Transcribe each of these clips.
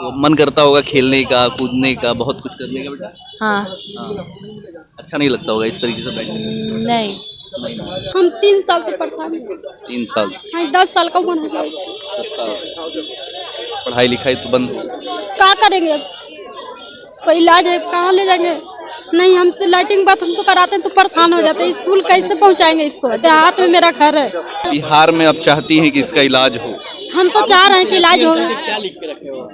तो मन करता होगा खेलने का, कूदने का, बहुत कुछ करने का बेटा। हाँ। हाँ। अच्छा नहीं लगता होगा इस तरीके से बैठने नहीं। नहीं। हम 3 साल से परेशान हैं। 3 साल से। हाँ, 10 साल का उम्र हो गया इसका। 10 साल पढ़ाई लिखाई तो बंद हो गई। क्या करेंगे अब? कोई इलाज है, कहाँ ले जाएंगे? नहीं, हमसे लाइटिंग बाथरूम तो कराते हैं तो परेशान हो जाते हैं। स्कूल कैसे पहुँचाएंगे इसको? देहात में मेरा घर है। बिहार में अब चाहती हैं कि इसका इलाज हो। हम तो चाह रहे हैं कि इलाज हो।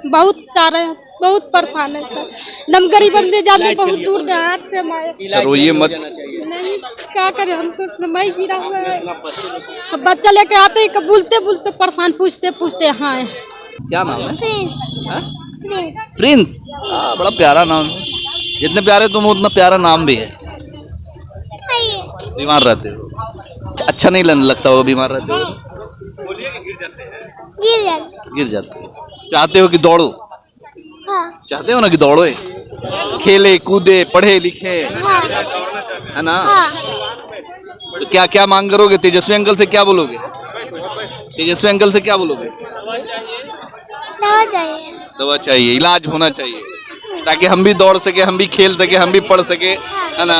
बहुत चाह रहे हैं, बहुत परेशान है सर। दम गरीब बंदे जाते हैं बहुत दूर देहात से हमारे। सर रोइए मत। नहीं, क्या करें, हमको समय गिरा हुआ है। अब बच्चा लेके आते ही बोलते बोलते परेशान, पूछते पूछते यहाँ है। क्या नाम है? प्रिंस। प्रिंस। बड़ा प्यारा नाम है। जितने प्यारे तुम हो उतना प्यारा नाम भी है। बीमार रहते हो? अच्छा नहीं लगता होगा बीमार रहते हो? गिर जाते हो। चाहते हो कि दौड़ो? हाँ। चाहते हो ना कि दौड़ो, खेले कूदे पढ़े लिखे, है ना? तो क्या क्या मांग करोगे? तेजस्वी अंकल से क्या बोलोगे? तेजस्वी अंकल से क्या बोलोगे? दवा चाहिए, इलाज होना चाहिए, ताकि हम भी दौड़ सके, हम भी खेल सके, हम भी पढ़ सके, है ना?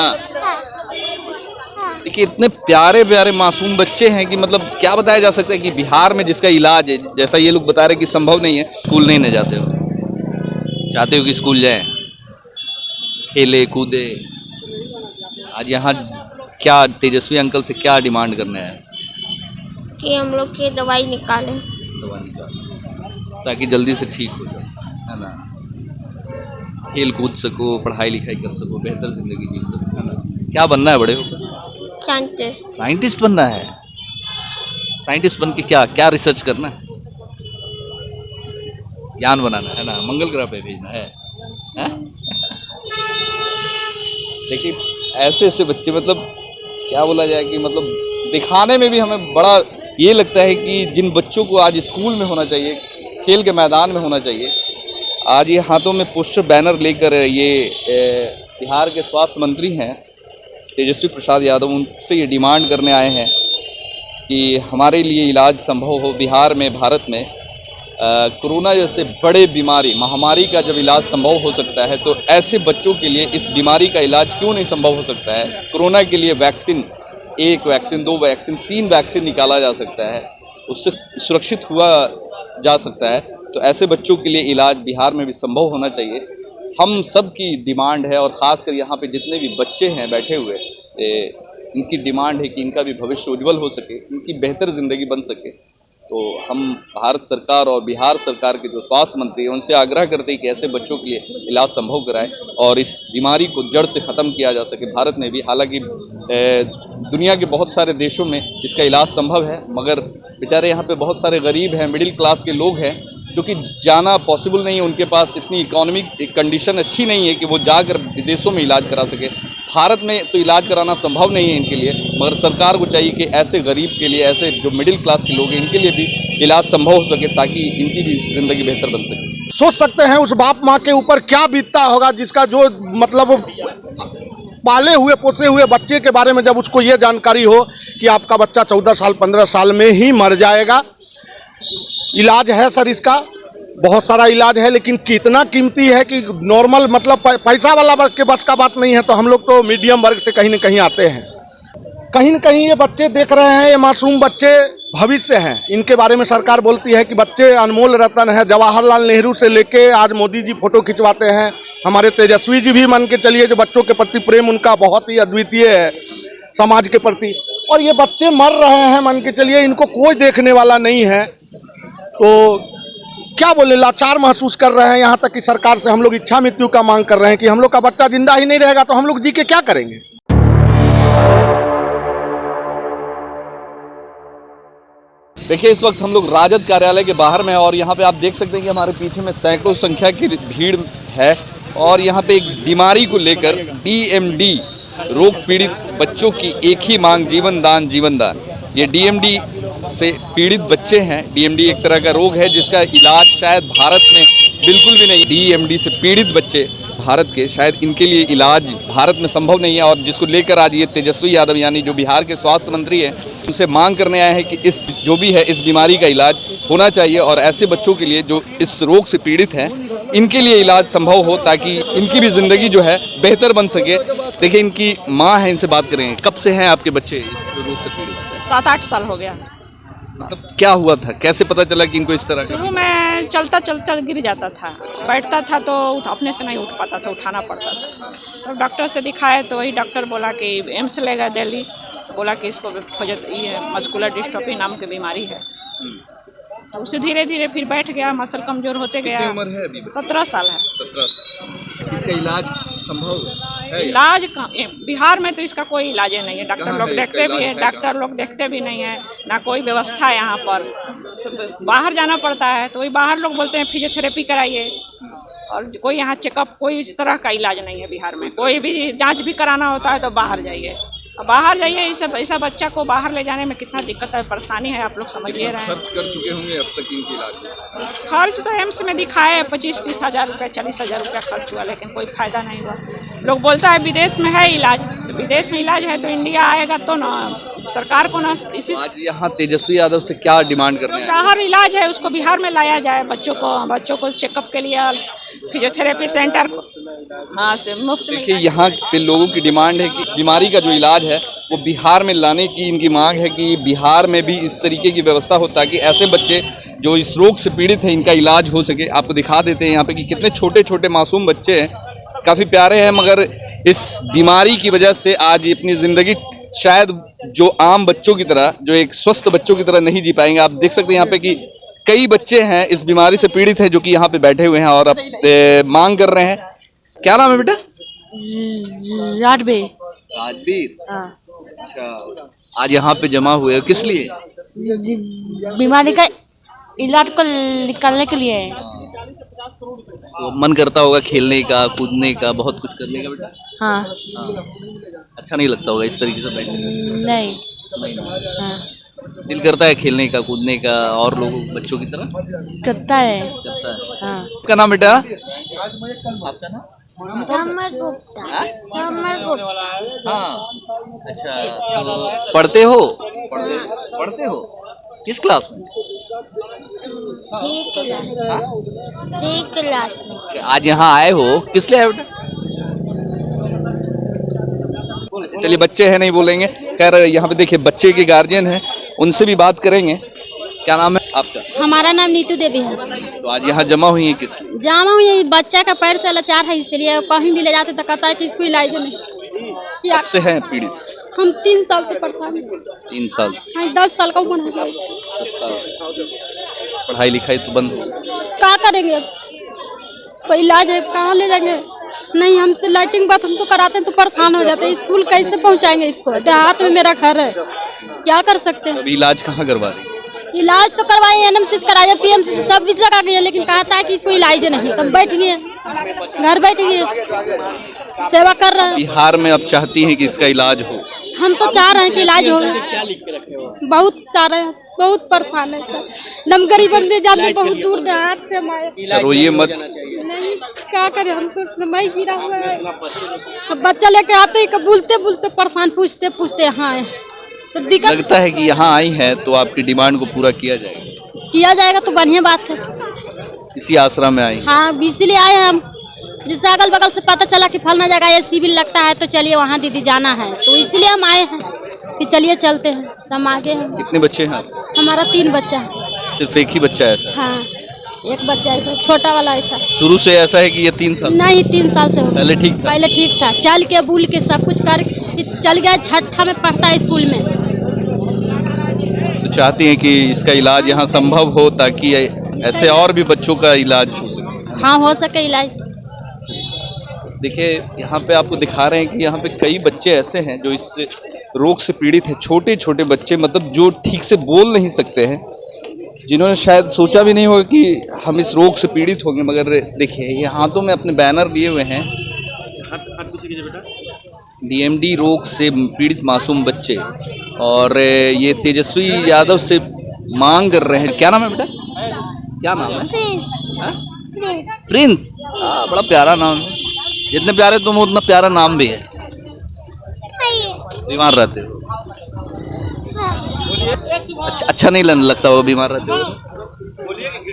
देखिए इतने प्यारे प्यारे मासूम बच्चे हैं कि मतलब क्या बताया जा सकता है कि बिहार में जिसका इलाज है, जैसा ये लोग बता रहे हैं कि संभव नहीं है, स्कूल नहीं न जाते हो। चाहते हो कि स्कूल जाएं, खेले कूदे। आज यहाँ क्या तेजस्वी अंकल से क्या डिमांड करना है? कि हम लोग की दवाई निकालें। दवा निकालें ताकि जल्दी से ठीक हो जाए, है ना? खेल कूद सको, पढ़ाई लिखाई कर सको, बेहतर जिंदगी जी सको, है ना? क्या बनना है बड़े होकर? साइंटिस्ट। साइंटिस्ट बनना है। साइंटिस्ट बन के क्या क्या रिसर्च करना है? ज्ञान बनाना है ना, मंगल ग्रह पे भेजना है? देखिए ऐसे ऐसे बच्चे, मतलब क्या बोला जाए कि मतलब दिखाने में भी हमें बड़ा ये लगता है कि जिन बच्चों को आज स्कूल में होना चाहिए, खेल के मैदान में होना चाहिए, आज ये हाथों में पोस्टर बैनर लेकर ये बिहार के स्वास्थ्य मंत्री हैं तेजस्वी प्रसाद यादव, उनसे ये डिमांड करने आए हैं कि हमारे लिए इलाज संभव हो। बिहार में, भारत में कोरोना जैसे बड़े बीमारी, महामारी का जब इलाज संभव हो सकता है, तो ऐसे बच्चों के लिए इस बीमारी का इलाज क्यों नहीं संभव हो सकता है? कोरोना के लिए वैक्सीन, 1 वैक्सीन, 2 वैक्सीन, 3 वैक्सीन निकाला जा सकता है, उससे सुरक्षित हुआ जा सकता है। तो ऐसे बच्चों के लिए इलाज बिहार में भी संभव होना चाहिए। हम सब की डिमांड है, और ख़ासकर यहाँ पे जितने भी बच्चे हैं बैठे हुए, इनकी डिमांड है कि इनका भी भविष्य उज्जवल हो सके, इनकी बेहतर ज़िंदगी बन सके। तो हम भारत सरकार और बिहार सरकार के जो स्वास्थ्य मंत्री हैं उनसे आग्रह करते हैं कि ऐसे बच्चों के लिए इलाज संभव कराएं और इस बीमारी को जड़ से ख़त्म किया जा सके। भारत में भी, हालांकि दुनिया के बहुत सारे देशों में इसका इलाज संभव है, मगर बेचारे यहाँ पे बहुत सारे गरीब हैं, मिडिल क्लास के लोग हैं, जो कि जाना पॉसिबल नहीं है, उनके पास इतनी इकोनॉमिक कंडीशन अच्छी नहीं है कि वो जाकर विदेशों में इलाज करा सके। भारत में तो इलाज कराना संभव नहीं है इनके लिए, मगर सरकार को चाहिए कि ऐसे गरीब के लिए, ऐसे जो मिडिल क्लास के लोग हैं, इनके लिए भी इलाज संभव हो सके, ताकि इनकी भी ज़िंदगी बेहतर बन सके। सोच सकते हैं उस बाप माँ के ऊपर क्या बीतता होगा, जिसका जो मतलब पाले हुए पोसे हुए बच्चे के बारे में जब उसको ये जानकारी हो कि आपका बच्चा 14 साल 15 साल में ही मर जाएगा। इलाज है सर, इसका बहुत सारा इलाज है, लेकिन कितना कीमती है कि नॉर्मल मतलब पैसा वाला के बस का बात नहीं है। तो हम लोग तो मीडियम वर्ग से कहीं न कहीं आते हैं। कहीं न कहीं ये बच्चे देख रहे हैं, ये मासूम बच्चे भविष्य हैं। इनके बारे में सरकार बोलती है कि बच्चे अनमोल रत्न है। जवाहरलाल नेहरू से लेके आज मोदी जी फोटो खिंचवाते हैं। हमारे तेजस्वी जी भी मान के चलिए, जो बच्चों के प्रति प्रेम उनका बहुत ही अद्वितीय है समाज के प्रति। और ये बच्चे मर रहे हैं, मान के चलिए इनको कोई देखने वाला नहीं है। तो क्या बोले, लाचार महसूस कर रहे हैं। यहाँ तक कि सरकार से हम लोग इच्छा मृत्यु का मांग कर रहे हैं कि हम लोग का बच्चा जिंदा ही नहीं रहेगा तो हम लोग जी के क्या करेंगे। देखिए इस वक्त हम लोग राजद कार्यालय के बाहर में हैं, और यहाँ पे आप देख सकते हैं कि हमारे पीछे में सैकड़ों संख्या की भीड़ है, और यहाँ पे एक बीमारी को लेकर DMD, रोग पीड़ित बच्चों की एक ही मांग, जीवन दान, जीवन दान। ये DMD से पीड़ित बच्चे हैं। DMD एक तरह का रोग है जिसका इलाज शायद भारत में बिल्कुल भी नहीं। DMD से पीड़ित बच्चे भारत के, शायद इनके लिए इलाज भारत में संभव नहीं है, और जिसको लेकर आज ये तेजस्वी यादव यानी जो बिहार के स्वास्थ्य मंत्री हैं, उनसे मांग करने आए हैं कि इस जो भी है इस बीमारी का इलाज होना चाहिए, और ऐसे बच्चों के लिए जो इस रोग से पीड़ित हैं इनके लिए इलाज संभव हो ताकि इनकी भी ज़िंदगी जो है बेहतर बन सके। देखिए इनकी माँ है, इनसे बात करेंगे। कब से हैं आपके बच्चे इस रोग से पीड़ित? 7-8 साल हो गया। मतलब क्या हुआ था, कैसे पता चला कि इनको इस तरह का? शुरू में चलता गिर जाता था, बैठता था तो अपने से नहीं उठ पाता था, उठाना पड़ता था। तो डॉक्टर से दिखाए तो वही डॉक्टर बोला कि एम्स ले गए दिल्ली, बोला कि इसको ये मस्कुलर डिस्ट्रोफी नाम की बीमारी है। तो उसे धीरे धीरे फिर बैठ गया, मसल कमजोर होते गया। कितनी उम्र है अभी? 17 साल है। 17 साल। इसका इलाज संभव है? इलाज बिहार में तो इसका कोई इलाज नहीं है। डॉक्टर कहाँ लोग है देखते इसका भी है, इलाज है डॉक्टर लोग देखते भी नहीं है, ना कोई व्यवस्था है यहाँ पर। तो बाहर जाना पड़ता है, तो वही बाहर लोग बोलते हैं फिजियोथेरेपी कराइए, और कोई यहाँ चेकअप, कोई इस तरह का इलाज नहीं है बिहार में। कोई भी जांच भी कराना होता है तो बाहर जाइए, और बाहर जाइए। ऐसा बच्चा को बाहर ले जाने में कितना दिक्कत है, परेशानी है, आप लोग समझ ले रहे हैं। खर्च कर चुके होंगे अब तक इनके इलाज में? खर्च तो एम्स में दिखाए 25-30 हज़ार रुपया, 40 हज़ार रुपया खर्च हुआ, लेकिन कोई फायदा नहीं हुआ। लोग बोलता है विदेश में है इलाज, तो विदेश में इलाज है तो इंडिया आएगा तो ना, सरकार को ना इसी आज यहाँ तेजस्वी यादव से क्या डिमांड कर रहे हैं? बाहर इलाज है उसको बिहार में लाया जाए, बच्चों को चेकअप के लिए फिजियोथेरेपी सेंटर को हाँ से मुफ्त में। देखिए यहाँ पे लोगों की डिमांड है कि इस बीमारी का जो इलाज है वो बिहार में लाने की इनकी मांग है कि बिहार में भी इस तरीके की व्यवस्था हो ताकि ऐसे बच्चे जो इस रोग से पीड़ित हैं इनका इलाज हो सके। आपको दिखा देते हैं यहाँ पे कि कितने छोटे छोटे मासूम बच्चे हैं, काफ़ी प्यारे हैं, मगर इस बीमारी की वजह से आज ये अपनी ज़िंदगी शायद जो आम बच्चों की तरह, जो एक स्वस्थ बच्चों की तरह नहीं जी पाएंगे। आप देख सकते हैं यहाँ पे कि कई बच्चे हैं इस बीमारी से पीड़ित हैं जो कि यहाँ पे बैठे हुए हैं और अब मांग कर रहे हैं। क्या नाम है बेटा? राजवीर। राजवीर। अच्छा, आज यहाँ पे जमा हुए हो किस लिए? बीमारी का इलाज को निकालने के लिए। तो मन करता होगा खेलने का, कूदने का, बहुत कुछ करने का बेटा? हाँ। अच्छा नहीं लगता होगा इस तरीके से बैठने का? नहीं। हाँ। दिल करता है खेलने का, कूदने का और लोगों बच्चों की तरह? करता है। करता है। हाँ। आपका नाम बेटा? आपका नाम? समर गुप्ता। समर गुप्ता। हाँ। अच्छा, तो पढ़ते हो किस क्लास में? ठीक क्लास में। अच्छा, आज यहाँ आए हो किस लिए आए बेटा? चलिए बच्चे हैं नहीं बोलेंगे। खैर यहाँ पे देखिए बच्चे के गार्जियन हैं, उनसे भी बात करेंगे। क्या नाम है आपका? हमारा नाम नीतू देवी है। तो आज यहाँ जमा हुई है किस लिए? जामा हुई है, बच्चा का पैर से लाचार है, इसलिए कहीं भी ले जाते तो कहता है कि इसको इलाज नहीं। कब से हैं पीड़ित? हम 3 साल से परेशान हैं। 3 साल से? हाँ, 10 साल का उम्र हो गया इसका। 10 साल। पढ़ाई लिखाई तो बंद हो गई। क्या करेंगे अब? कोई इलाज है, कहाँ ले जाएंगे? नहीं, हमसे लैट्रिन बाथरूम तो कराते हैं तो परेशान हो जाते हैं। स्कूल कैसे पहुँचाएंगे इसको? देहात में मेरा घर है, क्या कर सकते हैं? अभी इलाज कहाँ करवा रही? इलाज तो करवाए, एनएमसी कराया, पीएमसी सब भी जगह गए, लेकिन कहता है कि इसको इलाज नहीं। तब बैठ गए, घर बैठ गए, सेवा कर रहे हैं। बिहार में अब चाहती हैं कि इसका इलाज हो? हम तो चाह रहे हैं कि इलाज हो, बहुत चाह रहे हैं, बहुत परेशान है सर। दम गरीब बंदे जाते बहुत दूर देहात से हमारे। रोइए मत। नहीं, क्या करें, हमको समय गिरा हुआ है। अब बच्चा लेके आते ही बुलते बुलते परेशान, पूछते पूछते यहाँ आए तो दिक्कत। लगता है कि यहाँ आई है तो आपकी डिमांड को पूरा किया जाएगा तो बढ़िया बात है। इसी आश्रम में आई? हाँ, इसीलिए आए हैं हम। जिससे अगल बगल से पता चला कि फलना जगह ये सिविल लगता है तो चलिए वहाँ दीदी जाना है, तो इसलिए हम आए हैं कि चलिए चलते हैं। तो हम आगे हैं। कितने बच्चे हैं? हमारा 3 बच्चा है। सिर्फ एक ही बच्चा है ऐसा? हाँ, एक बच्चा ऐसा, छोटा वाला ऐसा। शुरू से ऐसा है कि ये 3 साल? नहीं, 3 साल से हो गया। पहले ठीक था? चल के बुल के सब कुछ कर चल गया। 6ठा में पढ़ता है स्कूल में। तो चाहती हैं कि इसका इलाज यहाँ संभव हो ताकि ऐसे और भी बच्चों का इलाज हो सके? हाँ, हो सके इलाज। देखिए यहाँ पे आपको दिखा रहे हैं कि यहाँ पे कई बच्चे ऐसे हैं जो इस रोग से पीड़ित हैं। छोटे छोटे बच्चे, मतलब जो ठीक से बोल नहीं सकते हैं, जिन्होंने शायद सोचा भी नहीं होगा कि हम इस रोग से पीड़ित होंगे। मगर देखिए ये हाथों में अपने बैनर लिए हुए हैं, DMD रोग से पीड़ित मासूम बच्चे, और ये तेजस्वी यादव से मांग कर रहे हैं। क्या नाम है बेटा? क्या नाम है? प्रिंस। बड़ा प्यारा नाम है, जितने प्यारे तुम उतना प्यारा नाम भी है। बीमार रहते हो? अच्छा नहीं लगता होगा बीमार रहते हो?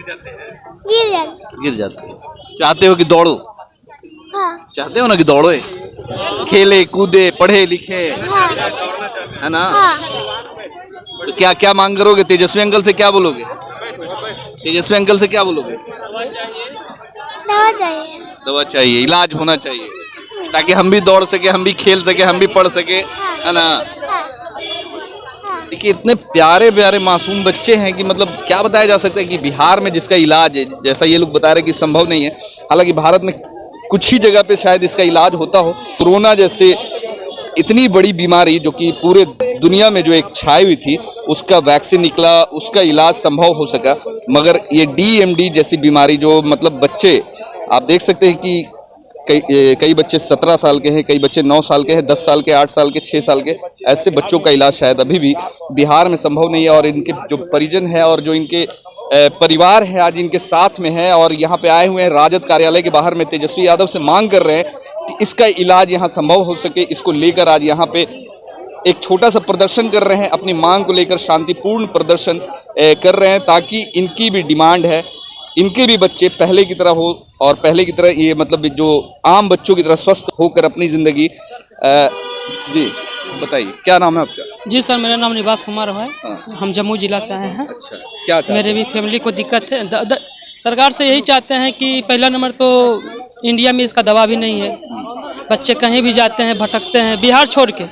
गिर जाते हो। चाहते हो कि दौड़ो? हाँ चाहते हो ना कि दौड़ो, खेले कूदे पढ़े लिखे, हाँ है ना? हाँ तो क्या क्या मांग करोगे? तेजस्वी अंकल से क्या बोलोगे? तेजस्वी अंकल से क्या बोलोगे? दवा चाहिए। दवा चाहिए, इलाज होना चाहिए, ताकि हम भी दौड़ सके, हम भी खेल सके, हम भी पढ़ सके, है ना? देखिए इतने प्यारे प्यारे मासूम बच्चे हैं कि मतलब क्या बताया जा सकता है कि बिहार में जिसका इलाज है, जैसा ये लोग बता रहे हैं कि संभव नहीं है, हालांकि भारत में कुछ ही जगह पे शायद इसका इलाज होता हो। कोरोना जैसे इतनी बड़ी बीमारी जो कि पूरे दुनिया में जो एक छाई हुई थी, उसका वैक्सीन निकला, उसका इलाज संभव हो सका, मगर ये DMD जैसी बीमारी जो मतलब बच्चे आप देख सकते हैं कि कई बच्चे 17 साल के हैं, कई बच्चे 9 साल के हैं, 10 साल के, 8 साल के, 6 साल के, ऐसे बच्चों का इलाज शायद अभी भी बिहार में संभव नहीं है। और इनके जो परिजन है और जो इनके परिवार है आज इनके साथ में है और यहाँ पे आए हुए हैं राजद कार्यालय के बाहर में तेजस्वी यादव से मांग कर रहे हैं कि इसका इलाज यहाँ संभव हो सके। इसको लेकर आज यहाँ पे एक छोटा सा प्रदर्शन कर रहे हैं, अपनी मांग को लेकर शांतिपूर्ण प्रदर्शन कर रहे हैं, ताकि इनकी भी डिमांड है, इनके भी बच्चे पहले की तरह हो और पहले की तरह ये मतलब जो आम बच्चों की तरह स्वस्थ होकर अपनी ज़िंदगी। जी बताइए क्या नाम है आपका? जी सर, मेरा नाम निवास कुमार है। हाँ। हम जम्मू जिला से आए हैं। अच्छा, क्या चाहते मेरे भी फैमिली को दिक्कत है। सरकार से यही चाहते हैं कि पहला नंबर तो इंडिया में इसका दवा भी नहीं है, बच्चे कहीं भी जाते हैं भटकते हैं, बिहार छोड़ के।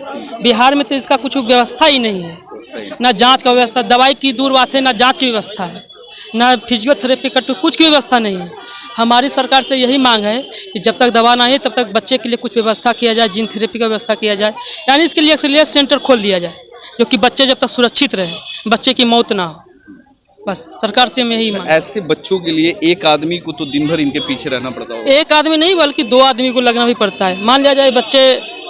बिहार में तो इसका कुछ व्यवस्था ही नहीं है, ना जांच का व्यवस्था, दवाई की दूर बात है, ना जांच की व्यवस्था है, ना फिजियोथेरेपी का तो कुछ की व्यवस्था नहीं है। हमारी सरकार से यही मांग है कि जब तक दवा ना आए तब तक बच्चे के लिए कुछ व्यवस्था किया जाए, जीन थेरेपी का व्यवस्था किया जाए, यानी इसके लिए एक्सीलेंस सेंटर खोल दिया जाए, जो कि बच्चे जब तक सुरक्षित रहे, बच्चे की मौत ना हो। बस सरकार से मैं यही मांग। ऐसे बच्चों के लिए एक आदमी को तो दिन भर इनके पीछे रहना पड़ता होगा। एक आदमी नहीं बल्कि 2 आदमी को लगना भी पड़ता है। मान लिया जाए बच्चे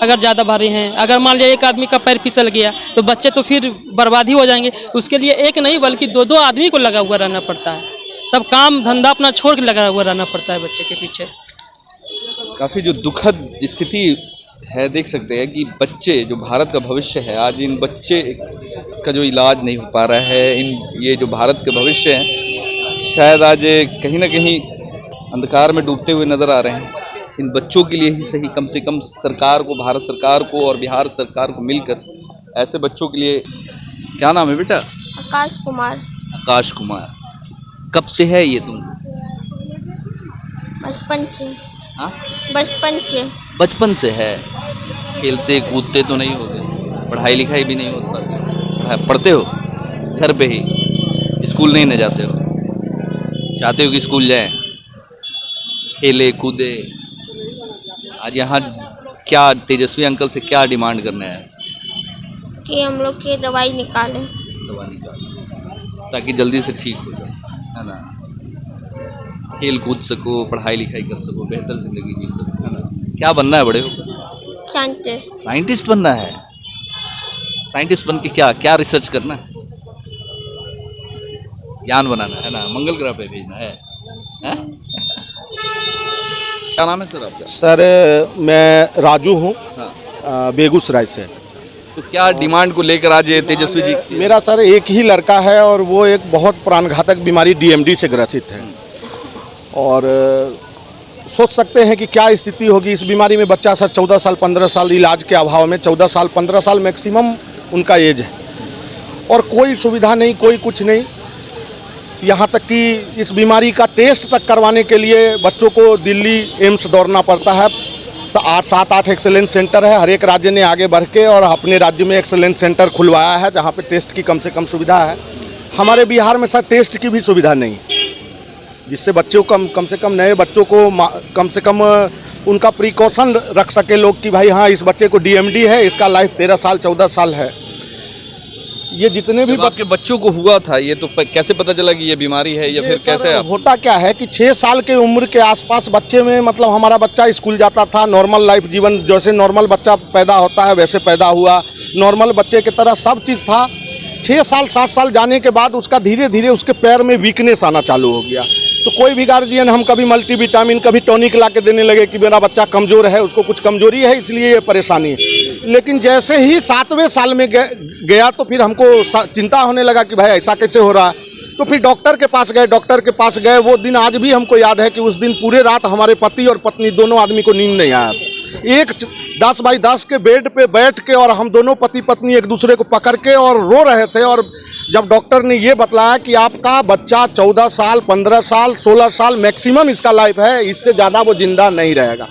अगर ज़्यादा भारी हैं, अगर मान लिया एक आदमी का पैर फिसल गया तो बच्चे तो फिर बर्बादी हो जाएंगे। उसके लिए एक नहीं बल्कि 2-2 आदमी को लगा हुआ रहना पड़ता है। सब काम धंधा अपना छोड़ के लगा हुआ रहना पड़ता है बच्चे के पीछे। काफ़ी जो दुखद स्थिति है, देख सकते हैं कि बच्चे जो भारत का भविष्य है, आज इन बच्चे का जो इलाज नहीं हो पा रहा है, ये जो भारत के भविष्य हैं शायद आज कहीं ना कहीं अंधकार में डूबते हुए नज़र आ रहे हैं। इन बच्चों के लिए ही सही, कम से कम सरकार को, भारत सरकार को और बिहार सरकार को मिलकर ऐसे बच्चों के लिए। क्या नाम है बेटा? आकाश कुमार। आकाश कुमार। कब से है ये तुम? बचपन से। हाँ, बचपन से। बचपन से है। खेलते कूदते तो नहीं होते, पढ़ाई लिखाई भी नहीं होता, पढ़ते हो घर पे ही, स्कूल नहीं न जाते हो? चाहते हो कि स्कूल जाएं, खेले कूदे। आज यहाँ क्या तेजस्वी अंकल से क्या डिमांड करना है? कि हम लोग की दवाई निकालें। दवा निकाल ताकि जल्दी से ठीक हो जाए, है ना? खेल कूद सको, पढ़ाई लिखाई कर सको, बेहतर जिंदगी जी सको, है ना? क्या बनना है बड़े होकर? साइंटिस्ट। साइंटिस्ट बनना है। साइंटिस्ट बन के क्या क्या रिसर्च करना है? ज्ञान बनाना है ना, मंगल ग्रह पे भेजना है, हैं? क्या नाम है सर आपका? सर मैं राजू हूँ, हाँ। बेगूसराय से। तो क्या डिमांड को लेकर आज ये तेजस्वी जी? मेरा सर एक ही लड़का है और वो एक बहुत प्राणघातक बीमारी DMD से ग्रसित है और सोच सकते हैं कि क्या स्थिति होगी इस बीमारी में। बच्चा सर 14 साल 15 साल इलाज के अभाव में, 14 साल 15 साल मैक्सिमम उनका एज है और कोई सुविधा नहीं, कोई कुछ नहीं। यहाँ तक कि इस बीमारी का टेस्ट तक करवाने के लिए बच्चों को दिल्ली एम्स दौड़ना पड़ता है। 7-8 एक्सेलेंस सेंटर है, हर एक राज्य ने आगे बढ़ के और अपने राज्य में एक्सेलेंस सेंटर खुलवाया है जहाँ पे टेस्ट की कम से कम सुविधा है। हमारे बिहार में सर टेस्ट की भी सुविधा नहीं, जिससे बच्चों कम से कम नए बच्चों को कम से कम उनका प्रिकॉशन रख सके लोग कि भाई हाँ इस बच्चे को DMD है, इसका लाइफ 13 साल 14 साल है। ये जितने भी आपके बच्चों को हुआ था ये तो कैसे पता चला कि ये बीमारी है या फिर कैसे? होता क्या है कि 6 साल के उम्र के आसपास बच्चे में मतलब हमारा बच्चा स्कूल जाता था, नॉर्मल लाइफ जीवन, जैसे नॉर्मल बच्चा पैदा होता है वैसे पैदा हुआ, नॉर्मल बच्चे की तरह सब चीज़ था। 6 साल 7 साल जाने के बाद उसका धीरे धीरे उसके पैर में वीकनेस आना चालू हो गया। तो कोई भी गार्जियन, हम कभी मल्टीविटामिन कभी टॉनिक ला के देने लगे कि मेरा बच्चा कमज़ोर है, उसको कुछ कमजोरी है इसलिए ये परेशानी है। लेकिन जैसे ही 7वें साल में गया तो फिर हमको चिंता होने लगा कि भाई ऐसा कैसे हो रहा है। तो फिर डॉक्टर के पास गए। वो दिन आज भी हमको याद है कि उस दिन पूरे रात हमारे पति और पत्नी दोनों आदमी को नींद नहीं आया। एक 10 बाई 10 के बेड पे बैठ के और हम दोनों पति पत्नी एक दूसरे को पकड़ के और रो रहे थे। और जब डॉक्टर ने ये बतलाया कि आपका बच्चा 14 साल 15 साल 16 साल मैक्सिमम इसका लाइफ है, इससे ज़्यादा वो जिंदा नहीं रहेगा।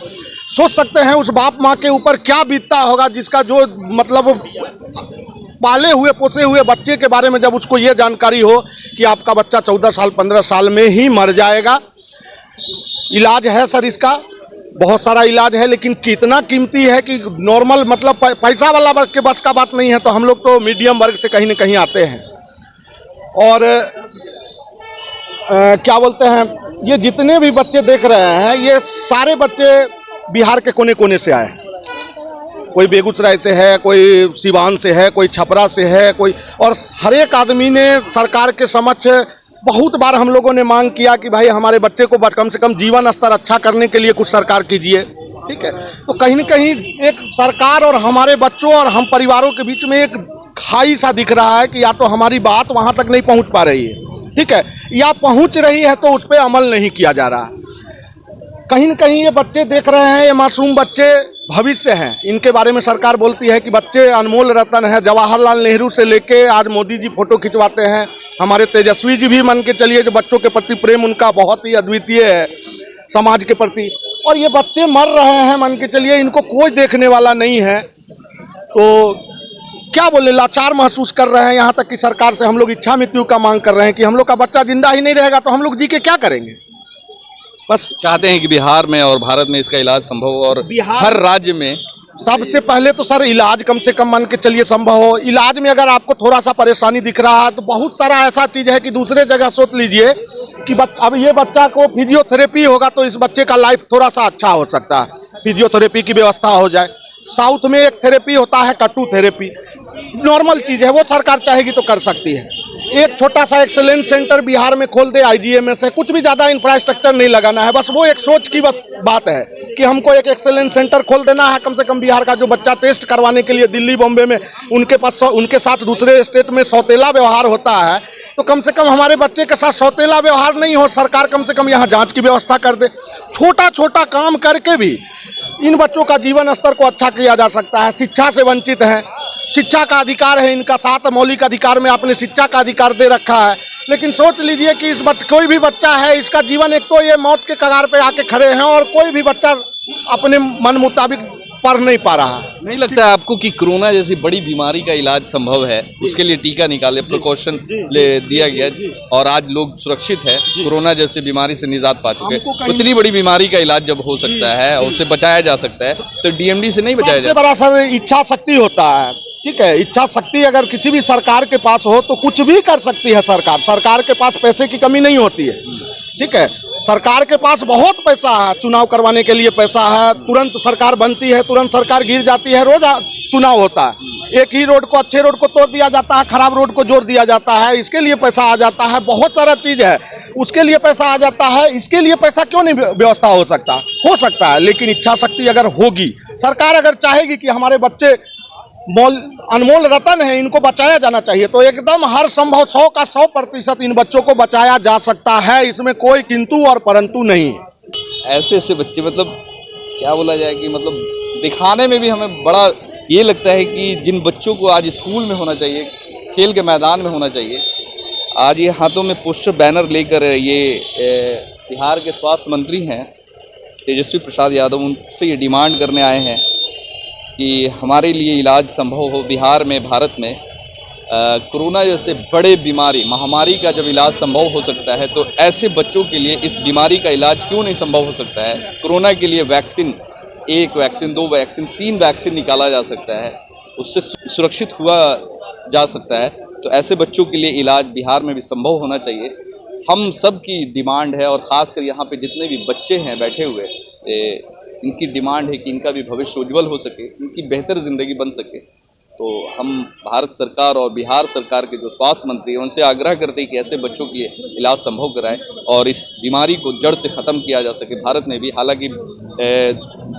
सोच सकते हैं उस बाप माँ के ऊपर क्या बीतता होगा जिसका जो मतलब पाले हुए पोसे हुए बच्चे के बारे में जब उसको ये जानकारी हो कि आपका बच्चा 14 साल 15 साल में ही मर जाएगा। इलाज है सर, इसका बहुत सारा इलाज है, लेकिन कितना कीमती है कि नॉर्मल मतलब पैसा वाला के बस का बात नहीं है। तो हम लोग तो मीडियम वर्ग से कहीं न कहीं आते हैं। और क्या बोलते हैं, ये जितने भी बच्चे देख रहे हैं ये सारे बच्चे बिहार के कोने कोने से आए हैं। कोई बेगूसराय से है, कोई सिवान से है, कोई छपरा से है, कोई, और हर एक आदमी ने सरकार के समक्ष बहुत बार हम लोगों ने मांग किया कि भाई हमारे बच्चे को कम से कम जीवन स्तर अच्छा करने के लिए कुछ सरकार कीजिए। ठीक है, तो कहीं न कहीं एक सरकार और हमारे बच्चों और हम परिवारों के बीच में एक खाई सा दिख रहा है कि या तो हमारी बात वहाँ तक नहीं पहुँच पा रही है, ठीक है, या पहुँच रही है तो उस पर अमल नहीं किया जा रहा। कहीं न कहीं ये बच्चे देख रहे हैं, ये मासूम बच्चे भविष्य हैं। इनके बारे में सरकार बोलती है कि बच्चे अनमोल रतन है। जवाहरलाल नेहरू से लेके आज मोदी जी फोटो खिंचवाते हैं। हमारे तेजस्वी जी भी मान के चलिए जो बच्चों के प्रति प्रेम उनका बहुत ही अद्वितीय है समाज के प्रति। और ये बच्चे मर रहे हैं, मान के चलिए इनको कोई देखने वाला नहीं है। तो क्या बोले, लाचार महसूस कर रहे हैं। यहाँ तक कि सरकार से हम लोग इच्छा मृत्यु का मांग कर रहे हैं कि हम लोग का बच्चा जिंदा ही नहीं रहेगा तो हम लोग जी के क्या करेंगे। बस चाहते हैं कि बिहार में और भारत में इसका इलाज संभव हो और हर राज्य में। सबसे पहले तो सर इलाज कम से कम मान के चलिए संभव हो। इलाज में अगर आपको थोड़ा सा परेशानी दिख रहा है तो बहुत सारा ऐसा चीज़ है कि दूसरे जगह सोच लीजिए कि अब ये बच्चा को फिजियोथेरेपी होगा तो इस बच्चे का लाइफ थोड़ा सा अच्छा हो सकता है। फिजियोथेरेपी की व्यवस्था हो जाए। साउथ में एक थेरेपी होता है कटु थेरेपी, नॉर्मल चीज़ है, वो सरकार चाहेगी तो कर सकती है। एक छोटा सा एक्सेलेंस सेंटर बिहार में खोल दे, IGMS है, कुछ भी ज़्यादा इंफ्रास्ट्रक्चर नहीं लगाना है, बस वो एक सोच की बस बात है कि हमको एक एक्सेलेंस सेंटर खोल देना है। कम से कम बिहार का जो बच्चा टेस्ट करवाने के लिए दिल्ली बॉम्बे में उनके साथ दूसरे स्टेट में सौतेला व्यवहार होता है, तो कम से कम हमारे बच्चे के साथ सौतेला व्यवहार नहीं हो। सरकार कम से कम यहाँ जाँच की व्यवस्था कर दे। छोटा छोटा काम करके भी इन बच्चों का जीवन स्तर को अच्छा किया जा सकता है। शिक्षा से वंचित हैं, शिक्षा का अधिकार है इनका, 7 मौलिक अधिकार में आपने शिक्षा का अधिकार दे रखा है। लेकिन सोच लीजिए कि कोई भी बच्चा है, इसका जीवन एक तो ये मौत के कगार पे आके खड़े हैं और कोई भी बच्चा अपने मन मुताबिक पढ़ नहीं पा रहा। नहीं लगता है आपको कि कोरोना जैसी बड़ी बीमारी का इलाज संभव है? उसके लिए टीका निकाले, प्रिकॉशन ले दिया गया और आज लोग सुरक्षित है, कोरोना जैसी बीमारी से निजात पा चुके हैं। इतनी बड़ी बीमारी का इलाज जब हो सकता है और उससे बचाया जा सकता है तो DMD से नहीं बचाया सबसे बड़ा सर इच्छा शक्ति होता है। ठीक है, इच्छा शक्ति अगर किसी भी सरकार के पास हो तो कुछ भी कर सकती है सरकार। सरकार के पास पैसे की कमी नहीं होती है। ठीक है, सरकार के पास बहुत पैसा है, चुनाव करवाने के लिए पैसा है, तुरंत सरकार बनती है, तुरंत सरकार गिर जाती है, रोज चुनाव होता है। एक ही रोड को, अच्छे रोड को तोड़ दिया जाता है, खराब रोड को जोड़ दिया जाता है, इसके लिए पैसा आ जाता है। बहुत सारा चीज़ है, उसके लिए पैसा आ जाता है। इसके लिए पैसा क्यों नहीं व्यवस्था हो सकता है। लेकिन इच्छा शक्ति अगर होगी, सरकार अगर चाहेगी कि हमारे बच्चे अनमोल रतन है, इनको बचाया जाना चाहिए, तो एकदम हर संभव 100 का 100% इन बच्चों को बचाया जा सकता है। इसमें कोई किंतु और परंतु नहीं है। ऐसे बच्चे मतलब क्या बोला जाए कि मतलब दिखाने में भी हमें बड़ा ये लगता है कि जिन बच्चों को आज स्कूल में होना चाहिए, खेल के मैदान में होना चाहिए, आज ये हाथों में पोस्टर बैनर लेकर ये बिहार के स्वास्थ्य मंत्री हैं तेजस्वी प्रसाद यादव, उनसे ये डिमांड करने आए हैं कि हमारे लिए इलाज संभव हो। बिहार में, भारत में कोरोना जैसे बड़े बीमारी, महामारी का जब इलाज संभव हो सकता है तो ऐसे बच्चों के लिए इस बीमारी का इलाज क्यों नहीं संभव हो सकता है। कोरोना के लिए वैक्सीन, 1 वैक्सीन, 2 वैक्सीन, 3 वैक्सीन निकाला जा सकता है, उससे सुरक्षित हुआ जा सकता है। तो ऐसे बच्चों के लिए इलाज बिहार में भी संभव होना चाहिए। हम सब की डिमांड है और ख़ासकर यहाँ पे जितने भी बच्चे हैं बैठे हुए, इनकी डिमांड है कि इनका भी भविष्य उज्जवल हो सके, इनकी बेहतर ज़िंदगी बन सके। तो हम भारत सरकार और बिहार सरकार के जो स्वास्थ्य मंत्री हैं उनसे आग्रह करते हैं कि ऐसे बच्चों के लिए इलाज संभव कराएं और इस बीमारी को जड़ से ख़त्म किया जा सके। भारत में भी, हालांकि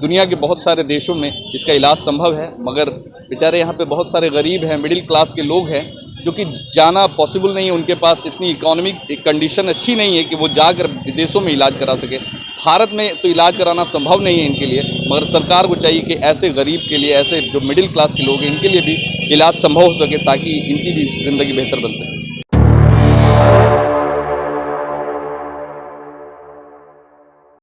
दुनिया के बहुत सारे देशों में इसका इलाज संभव है, मगर बेचारे यहाँ पे बहुत सारे गरीब हैं, मिडिल क्लास के लोग हैं, जो कि जाना पॉसिबल नहीं है, उनके पास इतनी इकोनॉमिक कंडीशन अच्छी नहीं है कि वो जाकर विदेशों में इलाज करा सके। भारत में तो इलाज कराना संभव नहीं है इनके लिए, मगर सरकार को चाहिए कि ऐसे गरीब के लिए, ऐसे जो मिडिल क्लास के लोग हैं, इनके लिए भी इलाज संभव हो सके ताकि इनकी भी ज़िंदगी बेहतर बन सके।